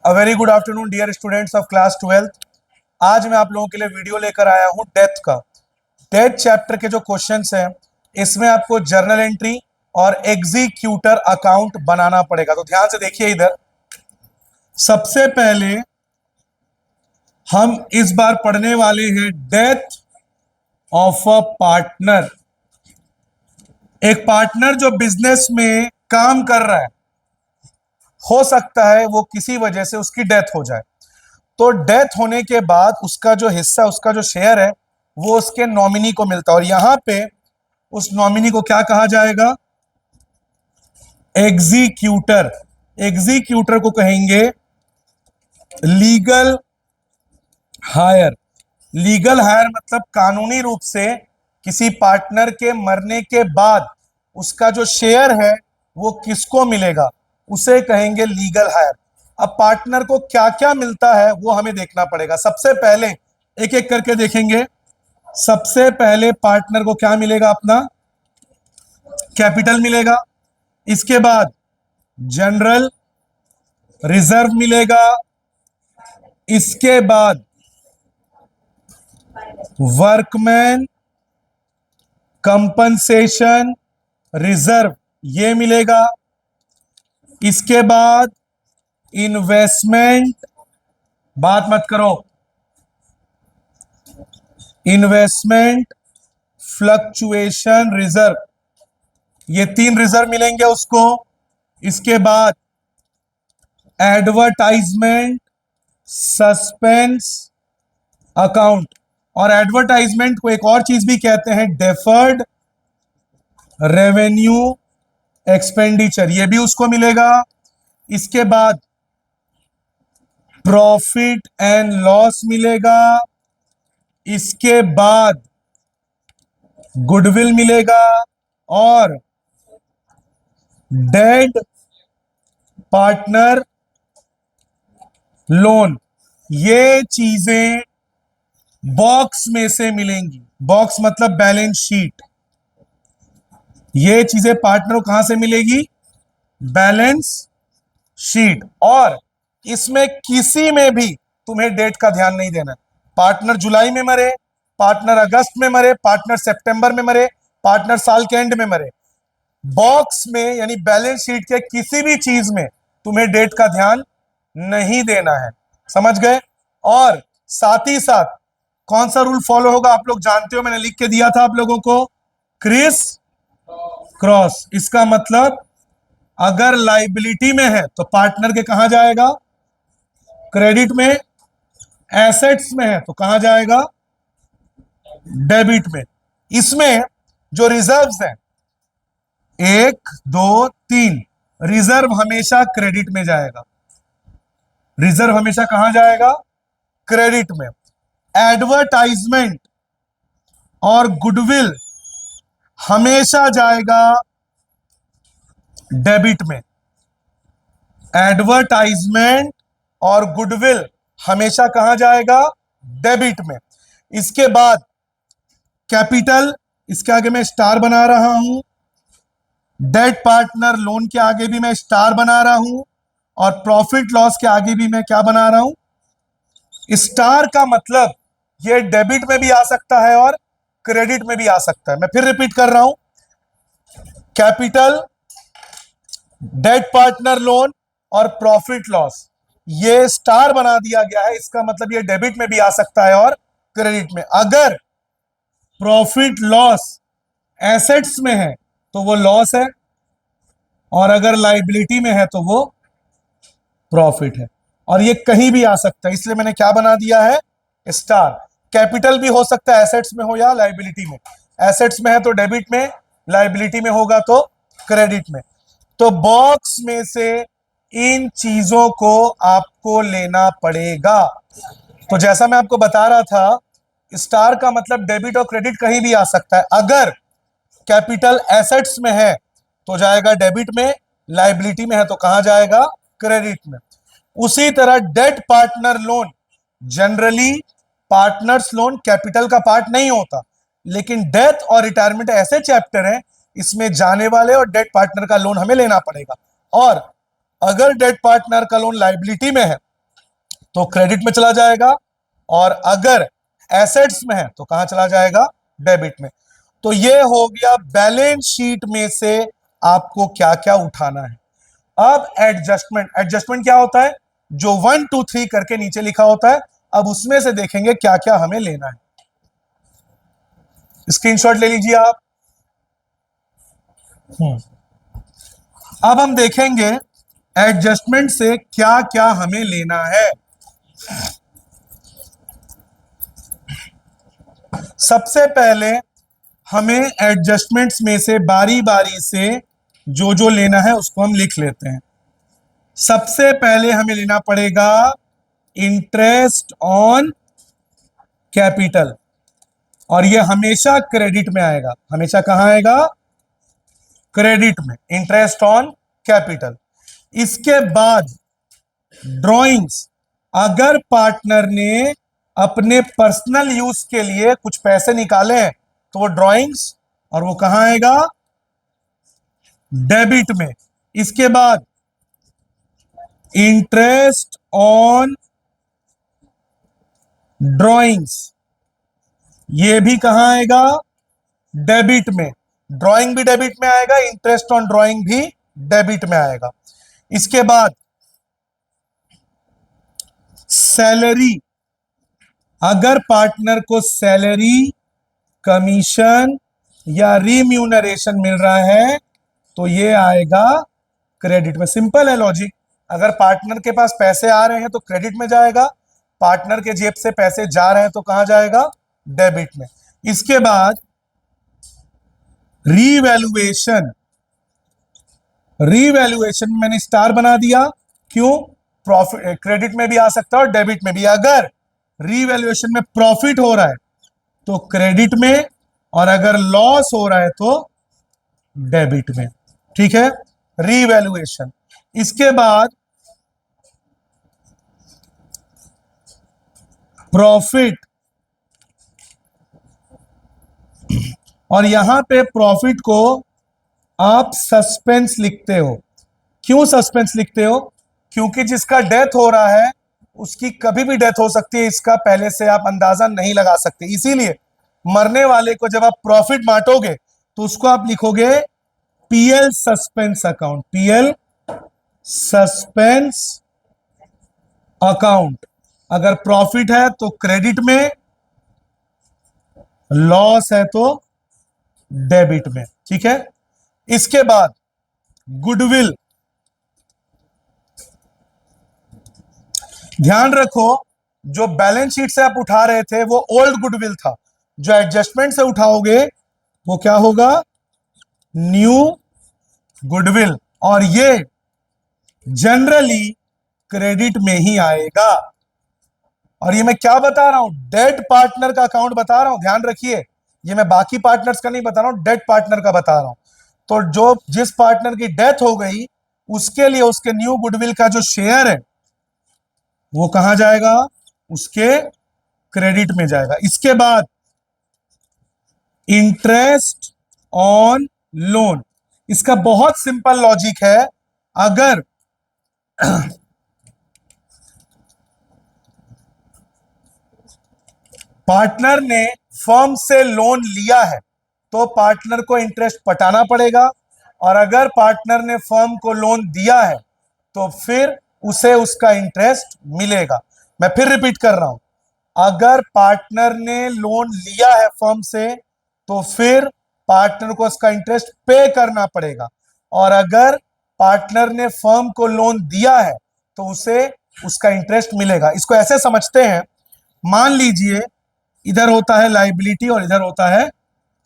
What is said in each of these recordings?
A very good afternoon dear students of class 12th। आज मैं आप लोगों के लिए वीडियो लेकर आया हूं डेथ का। डेथ चैप्टर के जो क्वेश्चंस हैं इसमें आपको जर्नल एंट्री और एग्जीक्यूटर अकाउंट बनाना पड़ेगा। तो ध्यान से देखिए, इधर सबसे पहले हम इस बार पढ़ने वाले हैं डेथ ऑफ अ पार्टनर। एक पार्टनर जो बिजनेस में काम कर रहा है, हो सकता है वो किसी वजह से उसकी डेथ हो जाए। तो डेथ होने के बाद उसका जो हिस्सा, उसका जो शेयर है वो उसके नॉमिनी को मिलता है। और यहां पे उस नॉमिनी को क्या कहा जाएगा? एग्जीक्यूटर। एग्जीक्यूटर को कहेंगे लीगल हायर। लीगल हायर मतलब कानूनी रूप से किसी पार्टनर के मरने के बाद उसका जो शेयर है वो किसको मिलेगा, उसे कहेंगे लीगल हायर। अब पार्टनर को क्या क्या मिलता है वो हमें देखना पड़ेगा। सबसे पहले एक एक करके देखेंगे। सबसे पहले पार्टनर को क्या मिलेगा? अपना कैपिटल मिलेगा। इसके बाद जनरल रिजर्व मिलेगा। इसके बाद वर्कमैन कंपनसेशन रिजर्व ये मिलेगा। इसके बाद इन्वेस्टमेंट, बात मत करो, इन्वेस्टमेंट फ्लक्चुएशन रिजर्व, ये 3 रिजर्व मिलेंगे उसको। इसके बाद एडवर्टाइजमेंट सस्पेंस अकाउंट, और एडवर्टाइजमेंट को एक और चीज भी कहते हैं, डेफर्ड रेवेन्यू एक्सपेंडिचर, ये भी उसको मिलेगा। इसके बाद प्रॉफिट एंड लॉस मिलेगा। इसके बाद गुडविल मिलेगा और डेड पार्टनर लोन, ये चीजें बॉक्स में से मिलेंगी। बॉक्स मतलब बैलेंस शीट। ये चीजें पार्टनर को कहां से मिलेगी? Balance sheet. और इसमें किसी में भी तुम्हें डेट का ध्यान नहीं देना। पार्टनर जुलाई में मरे, पार्टनर अगस्त में मरे, पार्टनर सितंबर में मरे, पार्टनर साल के एंड में मरे, बॉक्स में यानी बैलेंस शीट के किसी भी चीज में तुम्हें डेट का ध्यान नहीं देना है। समझ गए? और साथ ही साथ कौन सा रूल फॉलो होगा आप लोग जानते हो, मैंने लिख के दिया था आप लोगों को, क्रिस क्रॉस। इसका मतलब अगर लाइबिलिटी में है तो पार्टनर के कहां जाएगा? क्रेडिट में। एसेट्स में है तो कहां जाएगा? डेबिट में। इसमें जो रिजर्व्स हैं 1 2 3, रिजर्व हमेशा क्रेडिट में जाएगा। रिजर्व हमेशा कहां जाएगा? क्रेडिट में। एडवर्टाइजमेंट और गुडविल हमेशा जाएगा डेबिट में। एडवर्टाइजमेंट और गुडविल हमेशा कहां जाएगा? डेबिट में। इसके बाद कैपिटल, इसके आगे मैं स्टार बना रहा हूं। डेट पार्टनर लोन के आगे भी मैं स्टार बना रहा हूं, और प्रॉफिट लॉस के आगे भी मैं क्या बना रहा हूं? स्टार का मतलब ये डेबिट में भी आ सकता है और क्रेडिट में भी आ सकता है। मैं फिर रिपीट कर रहा हूं, कैपिटल, डेट पार्टनर लोन और प्रॉफिट लॉस, ये स्टार बना दिया गया है। इसका मतलब ये डेबिट में भी आ सकता है और क्रेडिट में। अगर प्रॉफिट लॉस एसेट्स में है तो वो लॉस है, और अगर लाइबिलिटी में है तो वो प्रॉफिट है। और ये कहीं भी आ सकता है, इसलिए मैंने क्या बना दिया है? स्टार। कैपिटल भी हो सकता है एसेट्स में हो या लाइबिलिटी में। एसेट्स में है तो डेबिट में, लाइबिलिटी में होगा तो क्रेडिट में। तो बॉक्स में से इन चीजों को आपको लेना पड़ेगा। तो जैसा मैं आपको बता रहा था, स्टार का मतलब डेबिट और क्रेडिट कहीं भी आ सकता है। अगर कैपिटल एसेट्स में है तो जाएगा डेबिट में, लाइबिलिटी में है तो कहां जाएगा? क्रेडिट में। उसी तरह dead partner loan, generally partners loan capital का पार्ट नहीं होता, लेकिन डेथ और रिटायरमेंट ऐसे चैप्टर हैं इसमें जाने वाले और डेट पार्टनर का लोन हमें लेना पड़ेगा। और अगर डेट पार्टनर का लोन लाइबिलिटी में है तो क्रेडिट में चला जाएगा, और अगर एसेट्स में है तो कहां चला जाएगा, डेबिट में। तो ये हो गया बैलेंस शीट में से आपको क्या क्या उठाना है। अब एडजस्टमेंट, एडजस्टमेंट क्या होता है, जो 1 2 3 करके नीचे लिखा होता है, अब उसमें से देखेंगे क्या क्या हमें लेना है। स्क्रीनशॉट ले लीजिए आप। अब हम देखेंगे एडजस्टमेंट से क्या क्या हमें लेना है। सबसे पहले हमें एडजस्टमेंट्स में से बारी बारी से जो जो लेना है उसको हम लिख लेते हैं। सबसे पहले हमें लेना पड़ेगा इंटरेस्ट ऑन कैपिटल, और ये हमेशा क्रेडिट में आएगा। हमेशा कहां आएगा, क्रेडिट में, इंटरेस्ट ऑन कैपिटल। इसके बाद ड्रॉइंग्स, अगर पार्टनर ने अपने पर्सनल यूज के लिए कुछ पैसे निकाले हैं तो वो ड्रॉइंग्स, और वो कहां आएगा, डेबिट में। इसके बाद इंटरेस्ट ऑन ड्रॉइंग्स, ये भी कहां आएगा, डेबिट में। ड्राइंग भी डेबिट में आएगा, इंटरेस्ट ऑन ड्राइंग भी डेबिट में आएगा। इसके बाद सैलरी, अगर पार्टनर को सैलरी, कमीशन या रिम्यूनरेशन मिल रहा है तो ये आएगा क्रेडिट में। सिंपल है लॉजिक, अगर पार्टनर के पास पैसे आ रहे हैं तो क्रेडिट में जाएगा, पार्टनर के जेब से पैसे जा रहे हैं तो कहां जाएगा, डेबिट में। इसके बाद रीवैल्यूएशन, रीवैल्यूएशन में मैंने स्टार बना दिया, क्यों, प्रॉफिट क्रेडिट में भी आ सकता है और डेबिट में भी। अगर रीवैल्यूएशन में प्रॉफिट हो रहा है तो क्रेडिट में, और अगर लॉस हो रहा है तो डेबिट में। ठीक है, रीवैल्यूएशन। इसके बाद प्रॉफिट, और यहां पे प्रॉफिट को आप सस्पेंस लिखते हो। क्यों सस्पेंस लिखते हो, क्योंकि जिसका डेथ हो रहा है उसकी कभी भी डेथ हो सकती है, इसका पहले से आप अंदाजा नहीं लगा सकते। इसीलिए मरने वाले को जब आप प्रॉफिट बांटोगे तो उसको आप लिखोगे PL suspense account, PL suspense account. अगर प्रॉफिट है तो क्रेडिट में, लॉस है तो डेबिट में। ठीक है, इसके बाद गुडविल, ध्यान रखो जो बैलेंस शीट से आप उठा रहे थे वो ओल्ड गुडविल था, जो एडजस्टमेंट से उठाओगे वो क्या होगा, न्यू गुडविल, और ये जनरली क्रेडिट में ही आएगा। और ये मैं क्या बता रहा हूं, डेड पार्टनर का अकाउंट बता रहा हूं, ध्यान रखिए, ये मैं बाकी पार्टनर्स का नहीं बता रहा हूं, डेड पार्टनर का बता रहा हूं। तो जो जिस पार्टनर की डेथ हो गई उसके लिए उसके न्यू गुडविल का जो शेयर है वो कहां जाएगा, उसके क्रेडिट में जाएगा। इसके बाद इंटरेस्ट ऑन लोन, इसका बहुत सिंपल लॉजिक है। अगर पार्टनर ने फर्म से लोन लिया है तो पार्टनर को इंटरेस्ट पटाना पड़ेगा, और अगर पार्टनर ने फर्म को लोन दिया है तो फिर उसे उसका इंटरेस्ट मिलेगा। मैं फिर रिपीट कर रहा हूं, अगर पार्टनर ने लोन लिया है फर्म से तो फिर पार्टनर को उसका इंटरेस्ट पे करना पड़ेगा, और अगर पार्टनर ने फर्म को लोन दिया है तो उसे उसका इंटरेस्ट मिलेगा। इसको ऐसे समझते हैं, मान लीजिए इधर होता है लाइबिलिटी और इधर होता है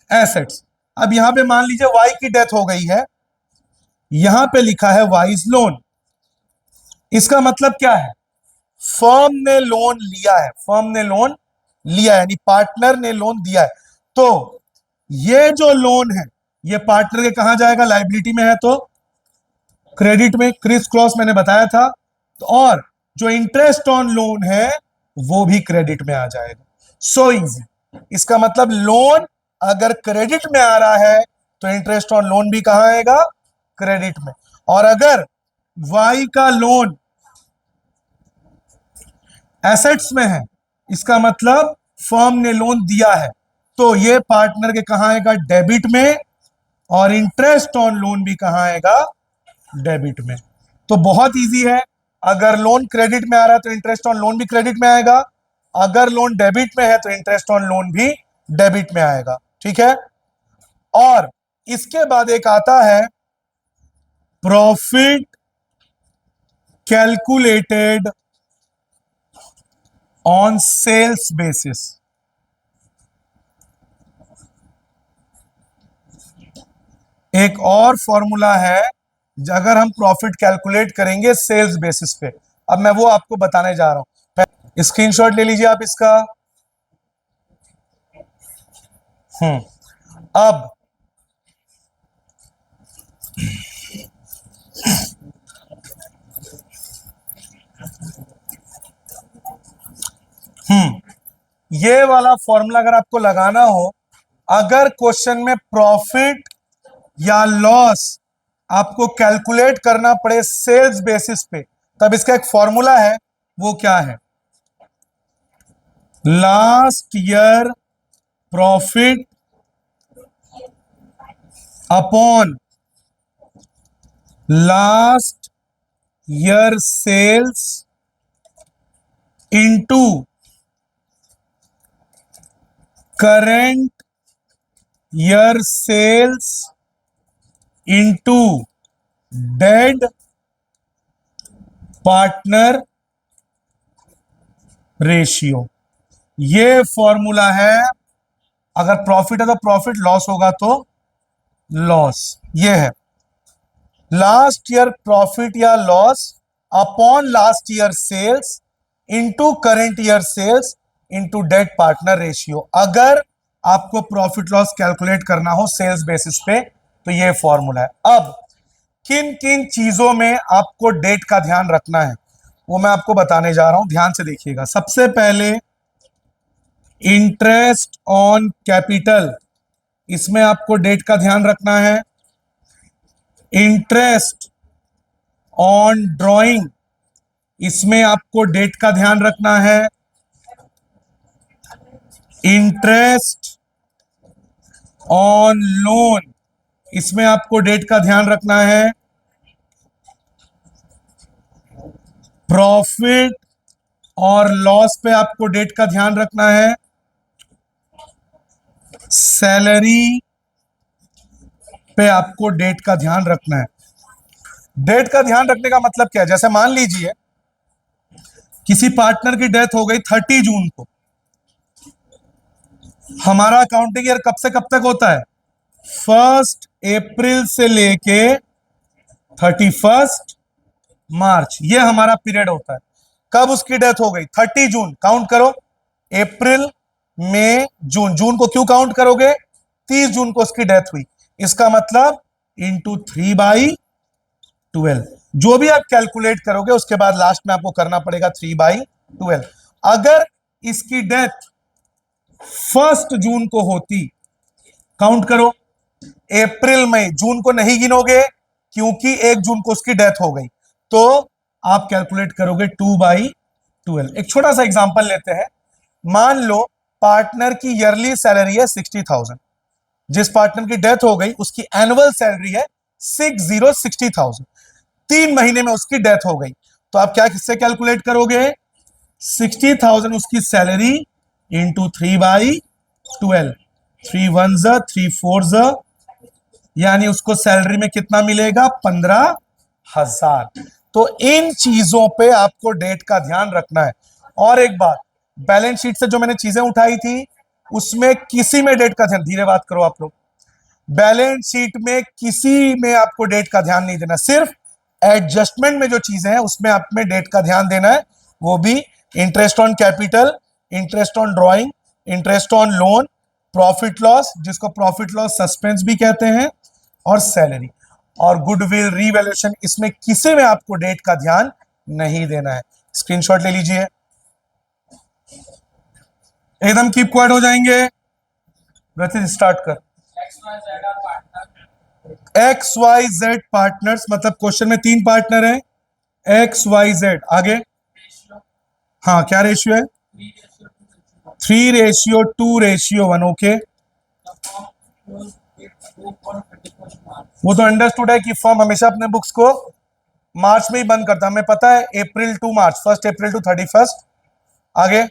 एसेट्स। अब यहां पे मान लीजिए वाई की डेथ हो गई है, यहां पे लिखा है वाइज लोन। इसका मतलब क्या है, फर्म ने लोन लिया है, फर्म ने लोन लिया है, यानी पार्टनर ने लोन दिया है। तो ये जो लोन है ये पार्टनर के कहां जाएगा, लाइबिलिटी में है तो क्रेडिट में, क्रिस क्रॉस मैंने बताया था। तो और जो इंटरेस्ट ऑन लोन है वो भी क्रेडिट में आ जाएगा। So easy. इसका मतलब लोन अगर क्रेडिट में आ रहा है तो इंटरेस्ट ऑन लोन भी कहां आएगा, क्रेडिट में। और अगर वाई का लोन एसेट्स में है, इसका मतलब फर्म ने लोन दिया है, तो ये पार्टनर के कहां आएगा, डेबिट में, और इंटरेस्ट ऑन लोन भी कहां आएगा, डेबिट में। तो बहुत इजी है, अगर लोन क्रेडिट में आ रहा है तो इंटरेस्ट ऑन लोन भी क्रेडिट में आएगा, अगर लोन डेबिट में है तो इंटरेस्ट ऑन लोन भी डेबिट में आएगा, ठीक है। और इसके बाद एक आता है profit calculated on sales basis. एक और फॉर्मूला है अगर हम प्रॉफिट कैलकुलेट करेंगे सेल्स बेसिस पे, अब मैं वो आपको बताने जा रहा हूं। स्क्रीनशॉट ले लीजिए आप इसका। अब ये वाला फॉर्मूला अगर आपको लगाना हो, अगर क्वेश्चन में प्रॉफिट या लॉस आपको कैलकुलेट करना पड़े सेल्स बेसिस पे, तब इसका एक फॉर्मूला है, वो क्या है, last year profit upon last year sales into current year sales into dead partner ratio. ये फॉर्मूला है, अगर प्रॉफिट है तो प्रॉफिट, लॉस होगा तो लॉस। ये है लास्ट ईयर प्रॉफिट या loss upon last year sales into current year sales into dead partner ratio. अगर आपको प्रॉफिट लॉस कैलकुलेट करना हो सेल्स बेसिस पे तो ये फॉर्मूला है। अब किन किन चीजों में आपको डेट का ध्यान रखना है वो मैं आपको बताने जा रहा हूं, ध्यान से देखिएगा। सबसे पहले इंटरेस्ट ऑन कैपिटल, इसमें आपको डेट का ध्यान रखना है। इंटरेस्ट ऑन ड्राइंग, इसमें आपको डेट का ध्यान रखना है। इंटरेस्ट ऑन लोन, इसमें आपको डेट का ध्यान रखना है। प्रॉफिट और लॉस पे आपको डेट का ध्यान रखना है। सैलरी पे आपको डेट का ध्यान रखना है। डेट का ध्यान रखने का मतलब क्या है, जैसे मान लीजिए किसी पार्टनर की डेथ हो गई 30 जून को, हमारा अकाउंटिंग ईयर कब से कब तक होता है, 1 अप्रैल से लेके 31 मार्च, ये हमारा पीरियड होता है। कब उसकी डेथ हो गई, 30 जून, काउंट करो, अप्रैल मई जून, जून को क्यों काउंट करोगे, 30 जून को उसकी डेथ हुई, इसका मतलब इंटू 3/12। जो भी आप कैलकुलेट करोगे उसके बाद लास्ट में आपको करना पड़ेगा 3/12। अगर इसकी डेथ 1 जून को होती, काउंट करो, अप्रैल मई जून को नहीं गिनोगे क्योंकि 1 जून को उसकी डेथ हो गई, तो आप कैलकुलेट करोगे 2/12। एक छोटा सा एग्जांपल लेते हैं। मान लो पार्टनर की ईयरली सैलरी है 60,000, जिस पार्टनर की डेथ हो गई उसकी एनुअल सैलरी है 60,000, 3 महीने में उसकी डेथ हो गई, तो आप क्या किससे कैलकुलेट करोगे, 60,000 उसकी सैलरी इंटू 3/12, 3 1 3 4, यानी उसको सैलरी में कितना मिलेगा, 15,000। तो इन चीजों पे आपको डेट का ध्यान रखना है। और एक बात, बैलेंस शीट से जो मैंने चीजें उठाई थी उसमें किसी में डेट का ध्यान, धीरे बात करो आप लोग, बैलेंस शीट में किसी में आपको डेट का ध्यान नहीं देना, सिर्फ एडजस्टमेंट में जो चीजें हैं उसमें आप में डेट का ध्यान देना है, वो भी interest on capital, interest on drawing, interest on loan, profit loss जिसको प्रॉफिट लॉस सस्पेंस भी कहते हैं, और सैलरी और गुडविल रीवैल्यूएशन, इसमें किसी में आपको डेट का ध्यान नहीं देना है। स्क्रीनशॉट ले लीजिए, एकदम कीप क्वाइट हो जाएंगे। रचित स्टार्ट कर। XYZ पार्टनर्स, मतलब क्वेश्चन में 3 पार्टनर हैं, XYZ, आगे हाँ क्या रेशियो है? 3:2:1। ओके, वो तो अंडरस्टूड है कि फर्म हमेशा अपने बुक्स को मार्च में ही बंद करता है, हमें पता है। अप्रैल टू मार्च, 1 अप्रैल to 31। आगे,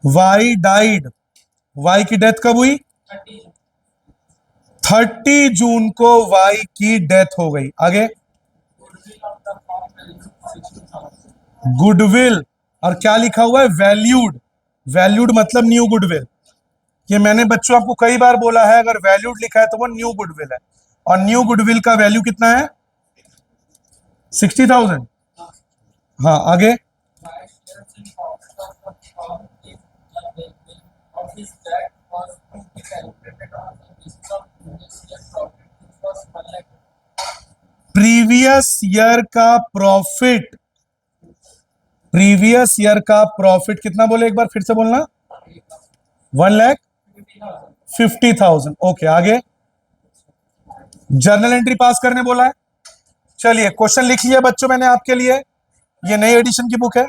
वाई डाइड, वाई की डेथ कब हुई? 30 जून को वाई की डेथ हो गई। आगे, गुडविल, और क्या लिखा हुआ है? वैल्यूड। वैल्यूड मतलब न्यू गुडविल। ये मैंने बच्चों आपको कई बार बोला है, अगर वैल्यूड लिखा है तो वो न्यू गुडविल है, और न्यू गुडविल का वैल्यू कितना है? 60,000। हाँ आगे, प्रीवियस ईयर का प्रॉफिट, प्रीवियस ईयर का प्रॉफिट कितना बोले, एक बार फिर से बोलना। 1,50,000। ओके, आगे, जर्नल एंट्री पास करने बोला है। चलिए क्वेश्चन लिख लिया बच्चों मैंने आपके लिए। ये नई एडिशन की बुक है,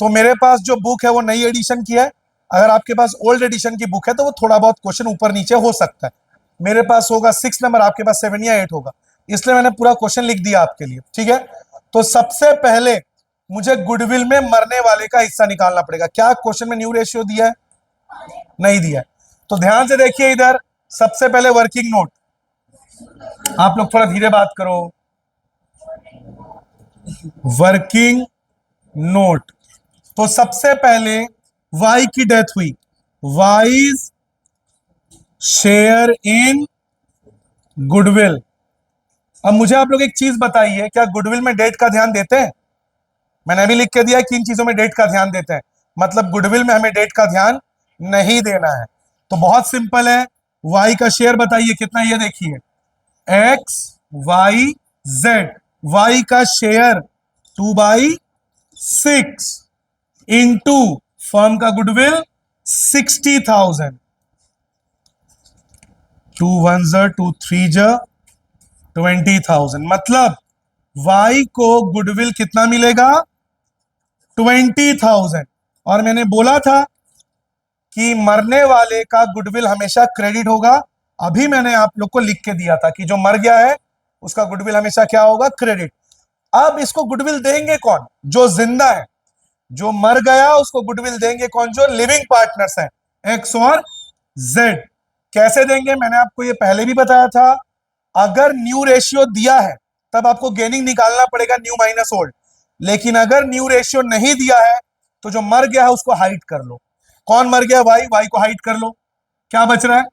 तो मेरे पास जो बुक है वो नई एडिशन की है। अगर आपके पास ओल्ड एडिशन की बुक है तो वो थोड़ा बहुत क्वेश्चन ऊपर नीचे हो सकता है। मेरे पास होगा 6 नंबर, आपके पास 7 या 8 होगा, इसलिए मैंने पूरा क्वेश्चन लिख दिया आपके लिए। ठीक है, तो सबसे पहले मुझे गुडविल में मरने वाले का हिस्सा निकालना पड़ेगा। क्या क्वेश्चन में न्यू रेशियो दिया है? नहीं दिया है। तो ध्यान से देखिए इधर, सबसे पहले वर्किंग नोट। आप लोग थोड़ा धीरे बात करो। वर्किंग नोट, तो सबसे पहले वाई की डेथ हुई, वाइज शेयर इन गुडविल। अब मुझे आप लोग एक चीज बताइए, क्या गुडविल में डेट का ध्यान देते हैं? मैंने अभी लिख के दिया कि इन चीजों में डेट का ध्यान देते हैं, मतलब गुडविल में हमें डेट का ध्यान नहीं देना है। तो बहुत सिंपल है, वाई का शेयर बताइए कितना, ये देखिए, एक्स वाई जेड। वाई का शेयर 2/6 इंटू फर्म का गुडविल 60,000। 2 1 2 3 20,000, मतलब वाई को गुडविल कितना मिलेगा? 20,000। और मैंने बोला था कि मरने वाले का गुडविल हमेशा क्रेडिट होगा। अभी मैंने आप लोग को लिख के दिया था कि जो मर गया है उसका गुडविल हमेशा क्या होगा? क्रेडिट। अब इसको गुडविल देंगे कौन? जो जिंदा है। जो मर गया उसको गुडविल देंगे कौन? जो लिविंग पार्टनर्स हैं, एक्स और जेड। कैसे देंगे? मैंने आपको ये पहले भी बताया था। अगर न्यू रेशियो दिया है तब आपको गेनिंग निकालना पड़ेगा, न्यू माइनस ओल्ड। लेकिन अगर न्यू रेशियो नहीं दिया है तो जो मर गया है उसको हाइड कर लो। कौन मर गया? वाई, वाई को हाइड कर लो। क्या बच रहा है?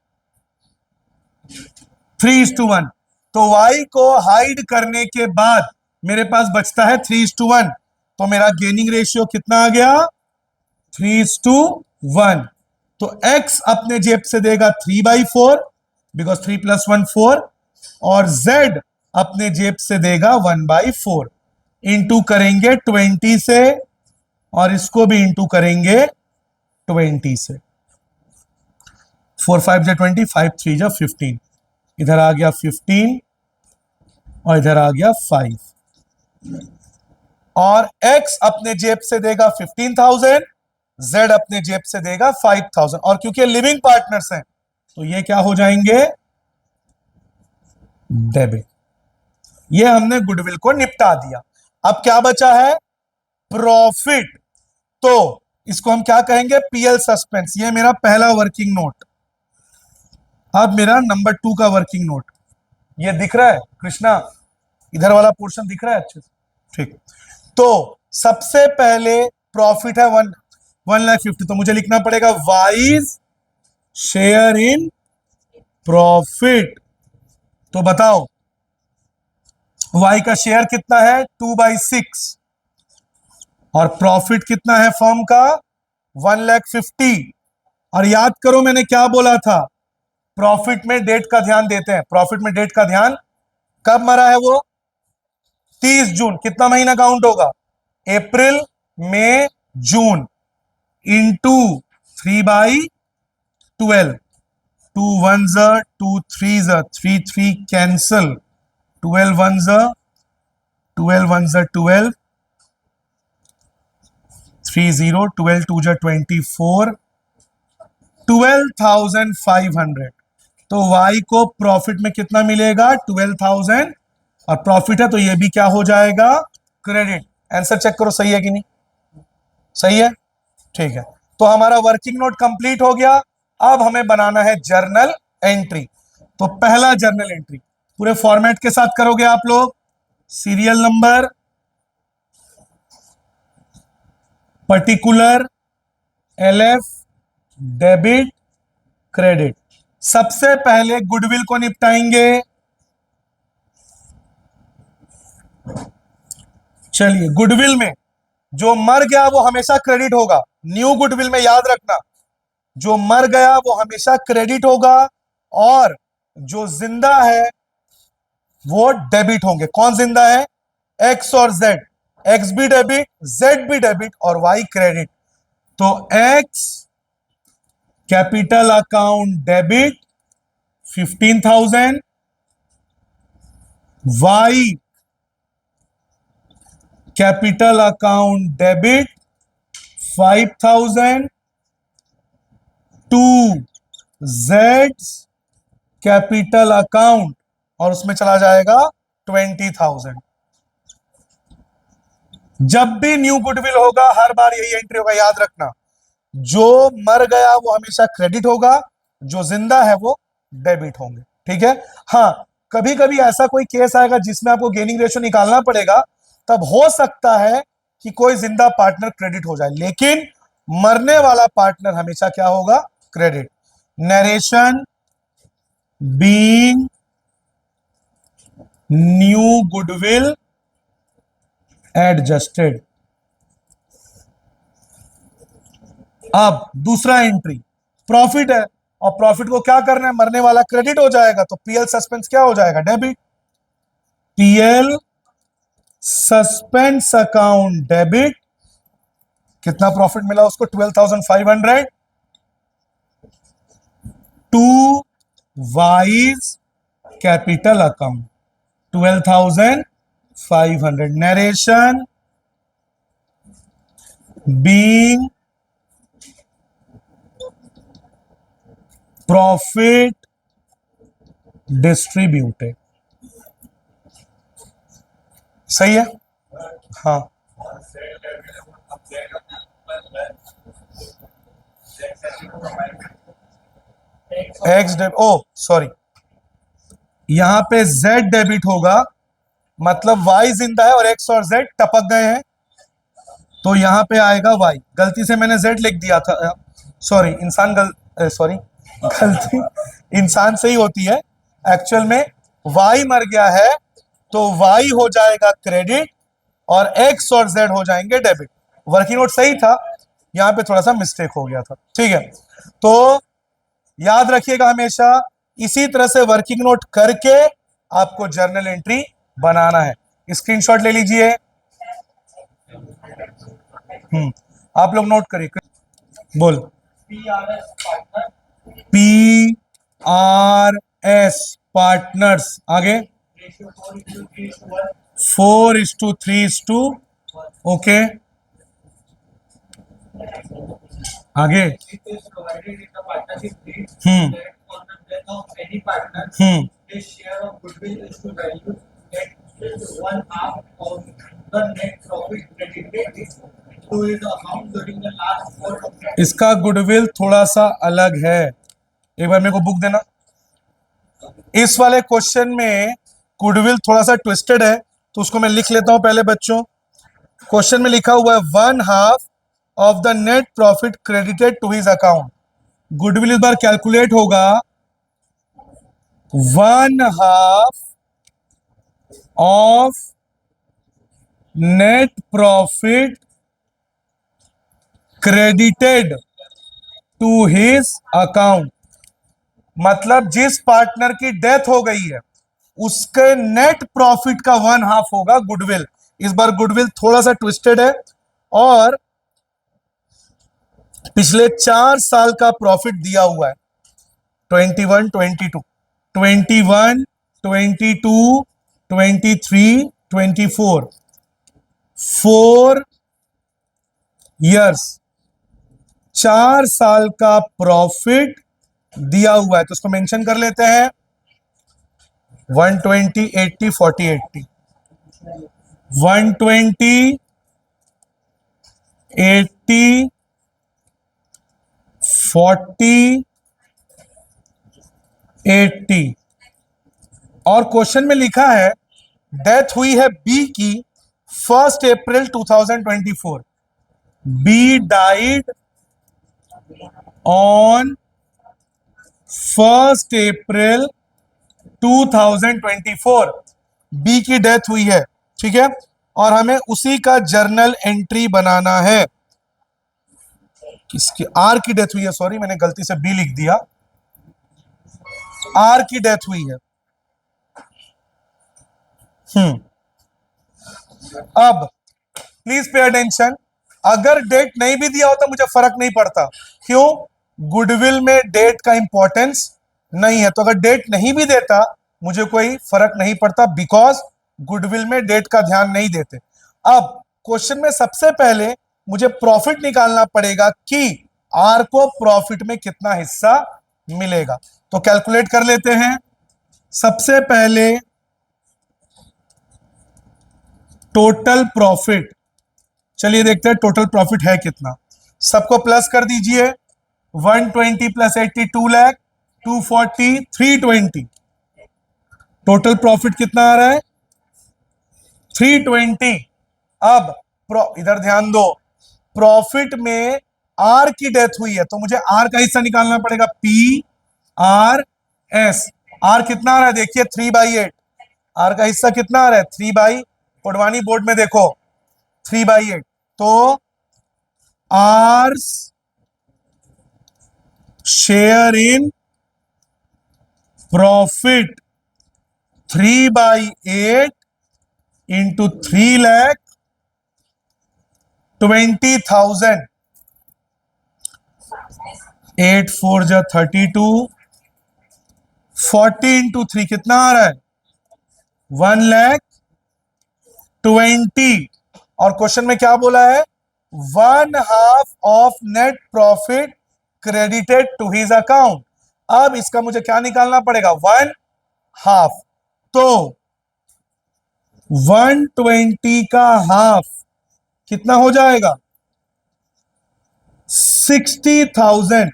3:1। तो वाई को हाइड करने के बाद मेरे पास बचता है 3:1। तो मेरा गेनिंग रेशियो कितना आ गया? 3:1। तो एक्स अपने जेब से देगा 3/4, बिकॉज 3 + 1 4, और जेड अपने जेब से देगा 1/4। इंटू करेंगे 20 से, और इसको भी इंटू करेंगे 20 से। 4 5 20, 5 3 15। इधर आ गया 15 और इधर आ गया 5। और x अपने जेब से देगा 15,000, z अपने जेब से देगा 5,000। और क्योंकि लिविंग पार्टनर्स हैं तो ये क्या हो जाएंगे? डेबिट। ये हमने गुडविल को निपटा दिया। अब क्या बचा है? प्रॉफिट। तो इसको हम क्या कहेंगे? PL suspense. ये मेरा पहला वर्किंग नोट। अब मेरा नंबर 2 का वर्किंग नोट, ये दिख रहा है कृष्णा? इधर वाला पोर्शन दिख रहा है अच्छे से? ठीक। तो सबसे पहले प्रॉफिट है 1,50,000, तो मुझे लिखना पड़ेगा वाइज शेयर इन प्रॉफिट। तो बताओ वाई का शेयर कितना है? 2/6। और प्रॉफिट कितना है फर्म का? 1,50,000। और याद करो मैंने क्या बोला था, प्रॉफिट में डेट का ध्यान देते हैं। प्रॉफिट में डेट का ध्यान, कब मरा है वो? 30 जून। कितना महीना काउंट होगा? अप्रैल, मई, जून, इंटू 3/12। 2 1 2 3 3 3 कैंसल, 12 1 12 1 12, 30, 12 टू जा 24, 12,500। तो y को प्रॉफिट में कितना मिलेगा? 12,000। और प्रॉफिट है तो ये भी क्या हो जाएगा? क्रेडिट। आंसर चेक करो, सही है कि नहीं? सही है, ठीक है। तो हमारा वर्किंग नोट कंप्लीट हो गया। अब हमें बनाना है जर्नल एंट्री। तो पहला जर्नल एंट्री पूरे फॉर्मेट के साथ करोगे आप लोग। Serial number, particular, LF, debit, credit. सबसे पहले गुडविल को निपटाएंगे। चलिए, गुडविल में जो मर गया वो हमेशा क्रेडिट होगा। न्यू गुडविल में याद रखना, जो मर गया वो हमेशा क्रेडिट होगा और जो जिंदा है वो डेबिट होंगे। कौन जिंदा है? एक्स और जेड। एक्स भी डेबिट, जेड भी डेबिट और वाई क्रेडिट। तो X capital account debit 15,000, Y capital account debit 5,000, to Z capital account और उसमें चला जाएगा 20,000। जब भी न्यू गुडविल होगा हर बार यही एंट्री होगा, याद रखना। जो मर गया वो हमेशा क्रेडिट होगा, जो जिंदा है वो डेबिट होंगे। ठीक है। हाँ, कभी कभी ऐसा कोई केस आएगा जिसमें आपको गेनिंग रेशियो निकालना पड़ेगा, तब हो सकता है कि कोई जिंदा पार्टनर क्रेडिट हो जाए, लेकिन मरने वाला पार्टनर हमेशा क्या होगा? Credit. Narration being new goodwill adjusted. अब दूसरा एंट्री प्रॉफिट है, और प्रॉफिट को क्या करना है? मरने वाला क्रेडिट हो जाएगा, तो पीएल सस्पेंस क्या हो जाएगा? Debit. PL suspense account debit. कितना प्रॉफिट मिला उसको? 12,500। To Y's capital account 12,500। Narration being profit distributed. सही है। हाँ, एक्स डेबिट, ओ सॉरी, यहां पे जेड डेबिट होगा, मतलब वाई जिंदा है और एक्स और जेड टपक गए हैं, तो यहां पे आएगा वाई। गलती से मैंने जेड लिख दिया था, सॉरी। गलती इंसान से ही होती है। एक्चुअल में वाई मर गया है तो वाई हो जाएगा क्रेडिट और एक्स और जेड हो जाएंगे डेबिट। वर्किंग नोट सही था, यहां पे थोड़ा सा मिस्टेक हो गया था। ठीक है, तो याद रखिएगा हमेशा इसी तरह से वर्किंग नोट करके आपको जर्नल एंट्री बनाना है। स्क्रीनशॉट ले लीजिए। आप लोग नोट करिए। बोल। PRS partners. आगे 4:3:, ओके। आगे हम्म हम्म इसका गुडविल थोड़ा सा अलग है। एक बार मेरे को बुक देना। इस वाले क्वेश्चन में गुडविल थोड़ा सा ट्विस्टेड है, तो उसको मैं लिख लेता हूं पहले बच्चों। क्वेश्चन में लिखा हुआ है 1/2 of the net profit credited to his account. Goodwill इस बार कैलकुलेट होगा 1/2 of net profit credited to his account. मतलब जिस पार्टनर की डेथ हो गई है उसके नेट प्रॉफिट का 1/2 होगा गुडविल। इस बार गुडविल थोड़ा सा ट्विस्टेड है और पिछले 4 साल का प्रॉफिट दिया हुआ है। 21, 22, 21, 22, 23, 24, 4 ईयर्स, 4 साल का प्रॉफिट दिया हुआ है तो उसको मेंशन कर लेते हैं 120, 80, 40, 80, 120, 80, 40, 80। और क्वेश्चन में लिखा है डेथ हुई है बी की 1 April 2024। B died on 1 April 2024। B की डेथ हुई है, ठीक है, और हमें उसी का जर्नल एंट्री बनाना है। किसकी? आर की डेथ हुई है, सॉरी मैंने गलती से बी लिख दिया, आर की डेथ हुई है। अब प्लीज पे अटेंशन, अगर डेट नहीं भी दिया होता मुझे फर्क नहीं पड़ता। क्यों? गुडविल में डेट का इंपॉर्टेंस नहीं है, तो अगर डेट नहीं भी देता मुझे कोई फर्क नहीं पड़ता, बिकॉज गुडविल में डेट का ध्यान नहीं देते। अब क्वेश्चन में सबसे पहले मुझे प्रॉफिट निकालना पड़ेगा कि आर को प्रॉफिट में कितना हिस्सा मिलेगा, तो कैलकुलेट कर लेते हैं। सबसे पहले टोटल प्रॉफिट, चलिए देखते हैं टोटल प्रॉफिट है कितना। सबको प्लस कर दीजिए, 120 प्लस 80 2 लाख, 240, 320। टोटल प्रॉफिट कितना आ रहा है? 320। अब इधर ध्यान दो, प्रॉफिट में आर की डेथ हुई है तो मुझे आर का हिस्सा निकालना पड़ेगा, पी आर एस। आर कितना आ रहा है देखिए, 3/8। आर का हिस्सा कितना आ रहा है? 3/, पडवानी बोर्ड में देखो 3/8। तो R's share in profit 3/8 into 3,20,000। 8 4 जा 32, 40 इंटू 3 कितना आ रहा है? 1,20,000। और क्वेश्चन में क्या बोला है? 1/2 of net profit credited to his account. अब इसका मुझे क्या निकालना पड़ेगा? 1/2। तो 120 का हाफ कितना हो जाएगा? 60,000।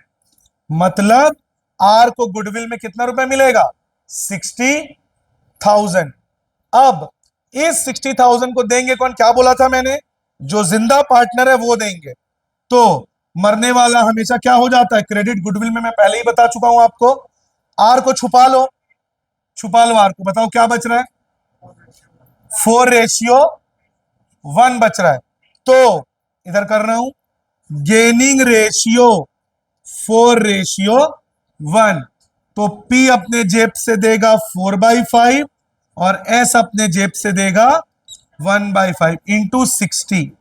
मतलब आर को गुडविल में कितना रुपए मिलेगा? 60,000। अब इस 60,000 को देंगे कौन? क्या बोला था मैंने? जो जिंदा पार्टनर है वो देंगे। तो मरने वाला हमेशा क्या हो जाता है? क्रेडिट गुडविल में मैं पहले ही बता चुका हूं आपको। आर को छुपा लो, छुपा लो आर को, बताओ क्या बच रहा है? 4:1 बच रहा है। तो इधर कर रहा हूं, गेनिंग रेशियो 4:1। तो पी अपने जेब से देगा 4/5 और एस अपने जेब से देगा 1/5 इंटू 60।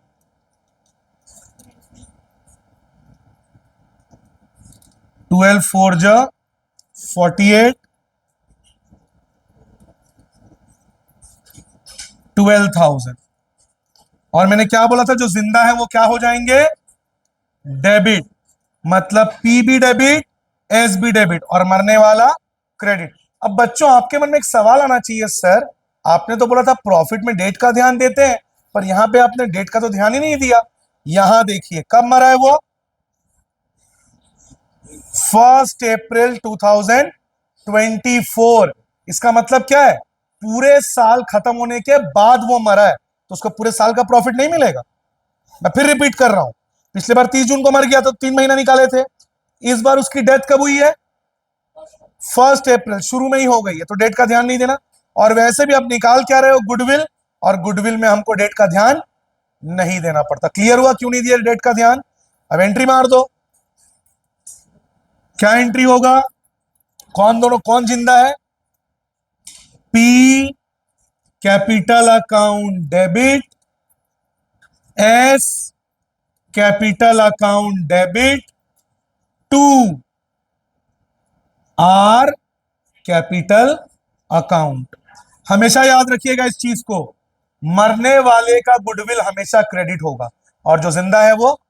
12 4 जा 48, 12,000। और मैंने क्या बोला था? जो जिंदा है वो क्या हो जाएंगे? डेबिट। मतलब पी भी डेबिट, एस भी डेबिट और मरने वाला क्रेडिट। अब बच्चों आपके मन में एक सवाल आना चाहिए, सर आपने तो बोला था प्रॉफिट में डेट का ध्यान देते हैं, पर यहां पे आपने डेट का तो ध्यान ही नहीं दिया। यहां देखिए कब मरा है वो? 1 अप्रैल 2024। इसका मतलब क्या है? पूरे साल खत्म होने के बाद वो मरा है, तो उसको पूरे साल का प्रॉफिट नहीं मिलेगा। मैं फिर रिपीट कर रहा हूं, पिछले बार 30 जून को मर गया तो 3 महीना निकाले थे। इस बार उसकी डेथ कब हुई है? 1 अप्रैल, शुरू में ही हो गई है, तो डेट का ध्यान नहीं देना। और वैसे भी आप निकाल क्या रहे हो? गुडविल, और गुडविल में हमको डेट का ध्यान नहीं देना पड़ता। क्लियर हुआ क्यों नहीं दिया डेट का ध्यान? अब एंट्री मार दो। क्या एंट्री होगा? कौन दोनों कौन जिंदा है? P capital account debit, S capital account debit to R capital account. हमेशा याद रखिएगा इस चीज को, मरने वाले का गुडविल हमेशा क्रेडिट होगा और जो जिंदा है वो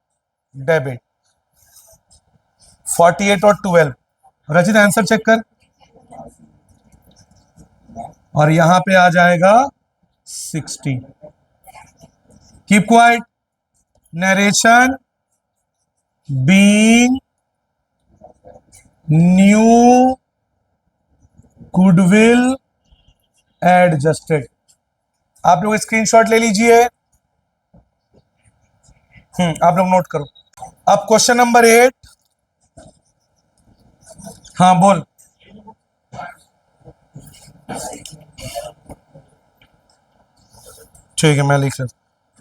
डेबिट। 48 और 12। रचित आंसर चेक कर, और यहां पे आ जाएगा 60। Keep quiet, narration being new goodwill adjusted. आप लोग स्क्रीनशॉट ले लीजिए। आप लोग नोट करो। अब क्वेश्चन नंबर 8। हाँ बोल। ठीक है, मैं लिख रहा।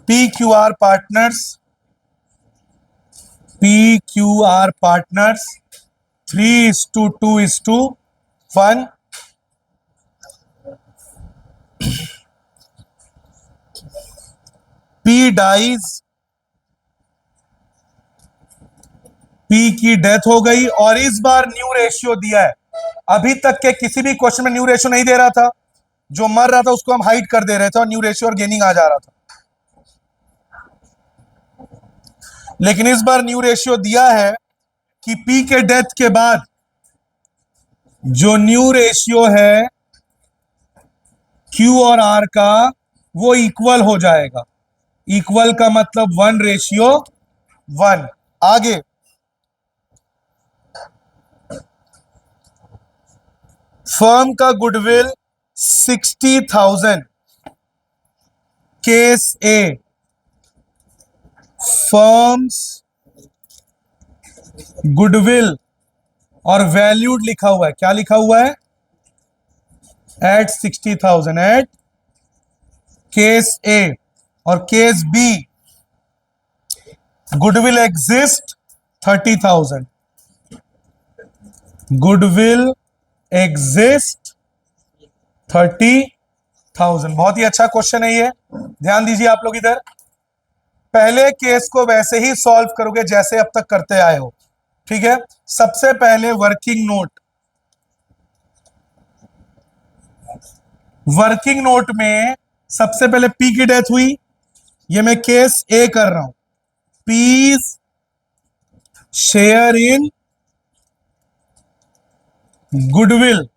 P Q R partners, P Q R partners 3:2:1। P dies, P की डेथ हो गई, और इस बार न्यू रेशियो दिया है। अभी तक के किसी भी क्वेश्चन में न्यू रेशियो नहीं दे रहा था, जो मर रहा था उसको हम हाइड कर दे रहे थे और न्यू रेशियो और गेनिंग आ जा रहा था। लेकिन इस बार न्यू रेशियो दिया है कि पी के डेथ के बाद जो न्यू रेशियो है क्यू और आर का, वो इक्वल हो जाएगा। इक्वल का मतलब 1:1। आगे फर्म का goodwill 60,000। Case A, firm's goodwill are valued लिखा हुआ है। क्या लिखा हुआ है? At 60,000 at case A. और case B, goodwill exist 30,000। Goodwill exist 30,000। बहुत ही अच्छा क्वेश्चन है ये, ध्यान दीजिए आप लोग इधर। पहले केस को वैसे ही सॉल्व करोगे जैसे अब तक करते आए हो, ठीक है। सबसे पहले वर्किंग नोट, वर्किंग नोट में सबसे पहले पी की डेथ हुई, ये मैं केस ए कर रहा हूं। P's share in goodwill.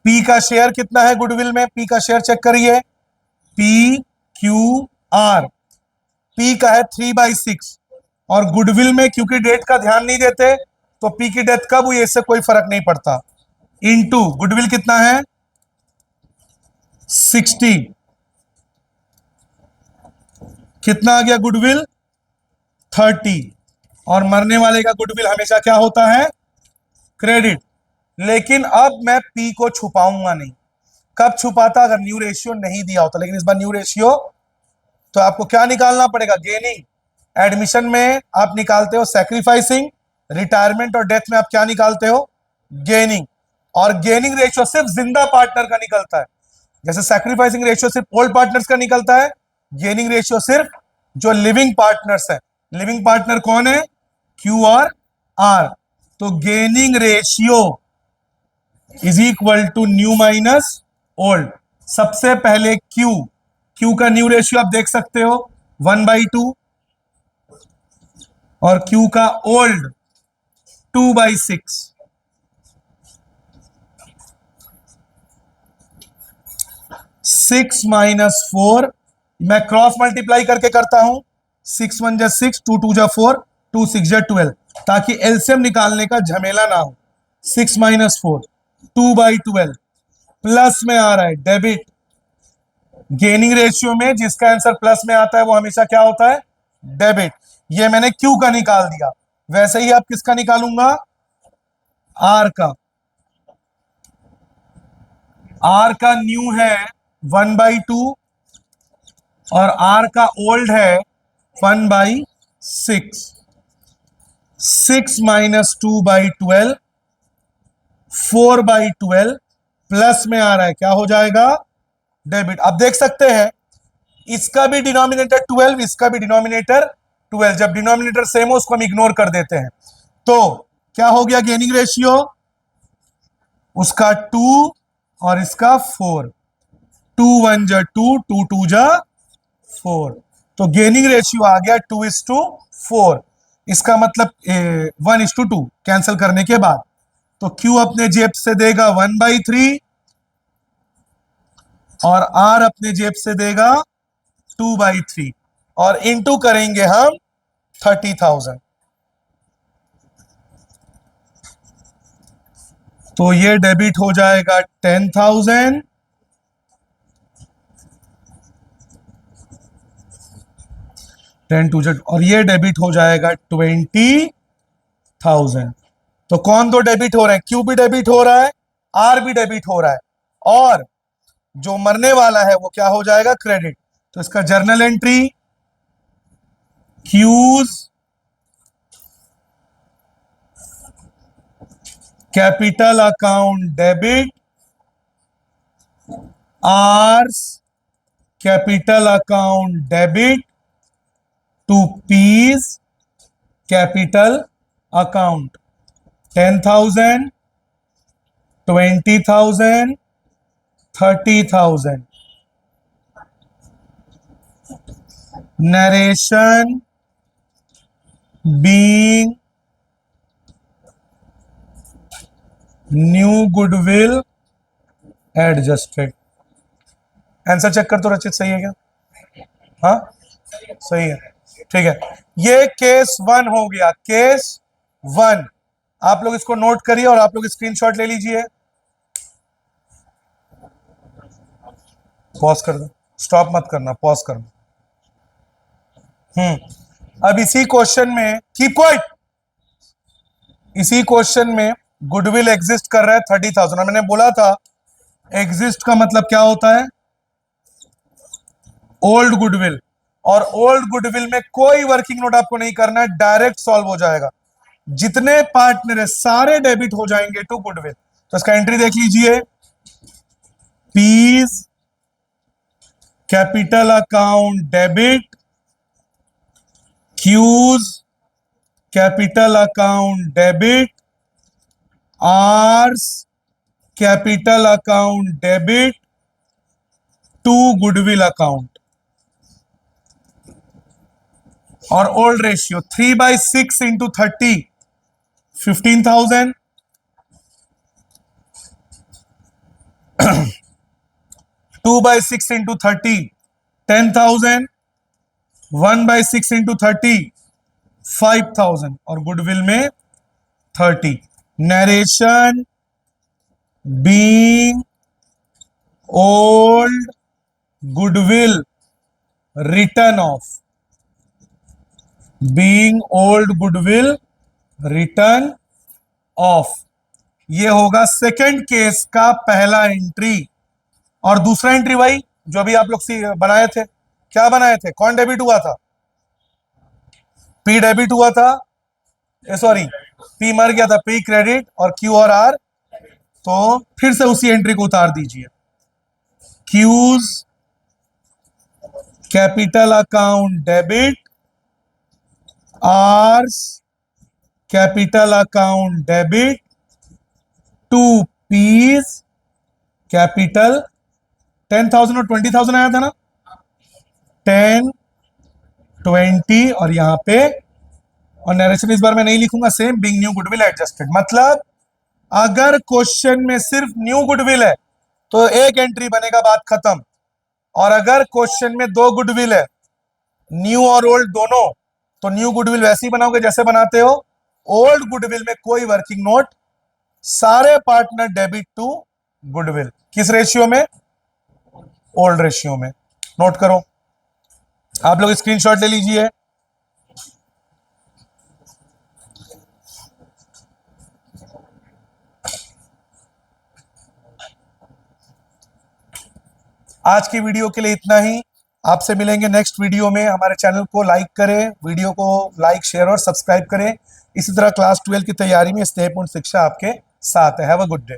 P का शेयर कितना है गुडविल में? पी का शेयर चेक करिए, पी क्यू आर। पी का है 3/6, और गुडविल में क्योंकि डेट का ध्यान नहीं देते तो पी की डेथ कब हुई इससे कोई फर्क नहीं पड़ता। इनटू गुडविल कितना है? 60। कितना आ गया गुडविल? 30। और मरने वाले का गुडविल हमेशा क्या होता है? क्रेडिट। लेकिन अब मैं पी को छुपाऊंगा नहीं। कब छुपाता? अगर न्यू रेशियो नहीं दिया होता। लेकिन इस बार न्यू रेशियो, तो आपको क्या निकालना पड़ेगा? गेनिंग। एडमिशन में आप निकालते हो सैक्रिफाइसिंग, रिटायरमेंट और डेथ में आप क्या निकालते हो? गेनिंग। और गेनिंग रेशियो सिर्फ जिंदा पार्टनर का निकलता है, जैसे सैक्रिफाइसिंग रेशियो सिर्फ ओल्ड पार्टनर्स का निकलता है, गेनिंग रेशियो सिर्फ जो लिविंग पार्टनर्स है। लिविंग पार्टनर कौन है? क्यू और आर। तो gaining ratio is equal to new minus old. सबसे पहले क्यू, क्यू का न्यू रेशियो आप देख सकते हो 1/2, और क्यू का ओल्ड 2/6। 6 - 4, मैं क्रॉस मल्टीप्लाई करके करता हूं। 6 1 = 6, 2 2 = 4, 2 6 = 12, ताकि एलसीएम निकालने का झमेला ना हो। 6 - 4, 2/12, प्लस में आ रहा है डेबिट। गेनिंग रेशियो में जिसका आंसर प्लस में आता है वो हमेशा क्या होता है? डेबिट। ये मैंने क्यू का निकाल दिया। वैसे ही आप किसका निकालूंगा? आर का। आर का न्यू है 1/2, और आर का ओल्ड है 1/6। 6 - 2/12, 4/12, प्लस में आ रहा है, क्या हो जाएगा? डेबिट। आप देख सकते हैं इसका भी डिनोमिनेटर 12, इसका भी डिनोमिनेटर 12। जब डिनोमिनेटर सेम हो उसको हम इग्नोर कर देते हैं। तो क्या हो गया गेनिंग रेशियो? उसका 2 और इसका 4। 2 1 = 2, 2 2 = 4। तो गेनिंग रेशियो आ गया 2:4। इसका मतलब 1:2 कैंसिल करने के बाद, तो Q अपने जेब से देगा 1/3 और R अपने जेब से देगा 2/3 और इनटू करेंगे हम 30,000। तो ये डेबिट हो जाएगा 10,000 10 और ये डेबिट हो जाएगा 20,000। तो कौन दो डेबिट हो रहे हैं? Q भी डेबिट हो रहा है, R भी डेबिट हो रहा है, और जो मरने वाला है वो क्या हो जाएगा? क्रेडिट। तो इसका journal entry Q's capital account debit, R's capital account debit to P's capital account. 10,000, 20,000, 30,000। narration being new goodwill adjusted. Answer check कर तो रचित, सही है क्या? हाँ सही है, ठीक है। ये केस 1 हो गया, केस 1। आप लोग इसको नोट करिए और आप लोग स्क्रीनशॉट ले लीजिए। पॉज कर दो, स्टॉप मत करना, पॉज करना। अब इसी क्वेश्चन में कीप क्वाइट, इसी क्वेश्चन में गुडविल एग्जिस्ट कर रहा है 30,000। और मैंने बोला था एग्जिस्ट का मतलब क्या होता है? Old goodwill. और ओल्ड गुडविल में कोई वर्किंग नोट आपको नहीं करना है, डायरेक्ट सॉल्व हो जाएगा। जितने पार्टनर है सारे डेबिट हो जाएंगे टू गुडविल। तो इसका एंट्री देख लीजिए, P's capital account debit, Q's capital account debit, R's capital account debit to goodwill account. और old ratio 3/6 into 30 15,000, 2/6 into 30 10,000, 1/6 into 30 5,000 और गुडविल में 30। Narration being old goodwill written off, being old goodwill written off. ये होगा second case का पहला entry. और दूसरा entry वही जो अभी आप लोग बनाए थे। क्या बनाए थे? कौन डेबिट हुआ था? पी डेबिट हुआ था, सॉरी पी मर गया था, पी क्रेडिट और क्यू और आर। तो फिर से उसी एंट्री को उतार दीजिए, Q's capital account debit, R's capital account debit to P's capital. 10,000 और 20,000 आया था ना, 10, 20 और यहां पे, और नरेशन इस बार मैं नहीं लिखूंगा, same being new goodwill adjusted. मतलब अगर क्वेश्चन में सिर्फ न्यू गुडविल है तो एक एंट्री बनेगा, बात खत्म। और अगर क्वेश्चन में दो गुडविल है, न्यू और ओल्ड दोनों, तो न्यू गुडविल वैसे ही बनाओगे जैसे बनाते हो। ओल्ड गुडविल में कोई वर्किंग नोट, सारे पार्टनर डेबिट टू गुडविल। किस रेशियो में? ओल्ड रेशियो में। नोट करो, आप लोग स्क्रीनशॉट ले लीजिए। आज की वीडियो के लिए इतना ही। आपसे मिलेंगे नेक्स्ट वीडियो में। हमारे चैनल को लाइक करें, वीडियो को लाइक, शेयर और सब्सक्राइब करें। इसी तरह क्लास 12 की तैयारी में स्नेहपूर्ण शिक्षा आपके साथ है। Have a good day.